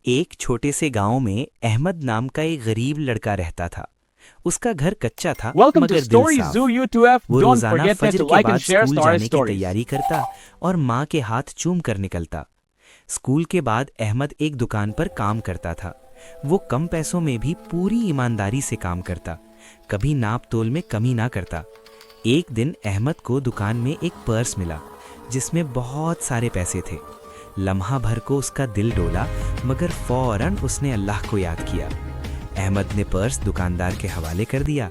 ایک چھوٹے سے گاؤں میں احمد نام کا ایک غریب لڑکا رہتا تھا۔ اس کا گھر کچا تھا Welcome to مگر دل Story صاف۔ Zoo U2F. وہ Don't روزانہ forget فجر to کے like بعد and share اسکول Story جانے کی Stories. تیاری کرتا اور ماں کے ہاتھ چوم کر نکلتا۔ اسکول کے بعد احمد ایک دکان پر کام کرتا تھا۔ وہ کم پیسوں میں بھی پوری ایمانداری سے کام کرتا، کبھی ناپ تول میں کمی نہ کرتا۔ ایک دن احمد کو دکان میں ایک پرس ملا جس میں بہت سارے پیسے تھے۔ لمحہ بھر کو اس کا دل ڈولا مگر فوراً اس نے اللہ کو یاد کیا۔ احمد نے پرس دکاندار کے حوالے کر دیا۔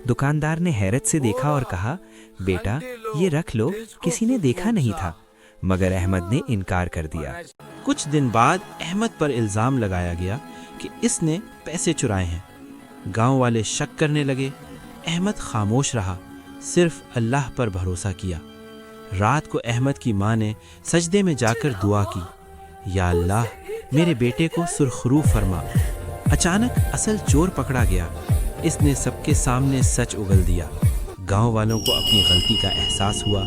دکاندار نے حیرت سے دیکھا اور کہا، بیٹا یہ رکھ لو، کسی نے دیکھا نہیں تھا، مگر احمد نے انکار کر دیا۔ کچھ دن بعد احمد پر الزام لگایا گیا کہ اس نے پیسے چرائے ہیں۔ گاؤں والے شک کرنے لگے۔ احمد خاموش رہا، صرف اللہ پر بھروسہ کیا۔ رات کو احمد کی ماں نے سجدے میں جا کر دعا کی، یا اللہ میرے بیٹے کو سرخرو فرما۔ اچانک اصل چور پکڑا گیا۔ اس نے سب کے سامنے سچ اگل دیا۔ گاؤں والوں کو اپنی غلطی کا احساس ہوا۔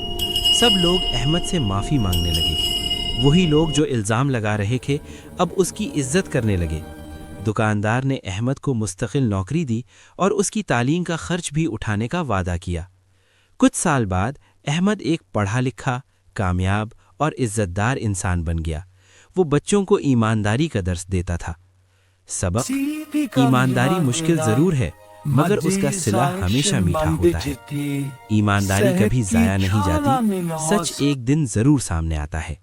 سب لوگ احمد سے معافی مانگنے لگے۔ وہی لوگ جو الزام لگا رہے تھے اب اس کی عزت کرنے لگے۔ دکاندار نے احمد کو مستقل نوکری دی اور اس کی تعلیم کا خرچ بھی اٹھانے کا وعدہ کیا۔ کچھ سال بعد احمد ایک پڑھا لکھا، کامیاب اور عزت دار انسان بن گیا۔ وہ بچوں کو ایمانداری کا درس دیتا تھا۔ سبق: ایمانداری مشکل ضرور ہے مگر اس کا صلہ ہمیشہ میٹھا ہوتا ہے۔ ایمانداری کبھی ضائع نہیں جاتی، سچ ایک دن ضرور سامنے آتا ہے۔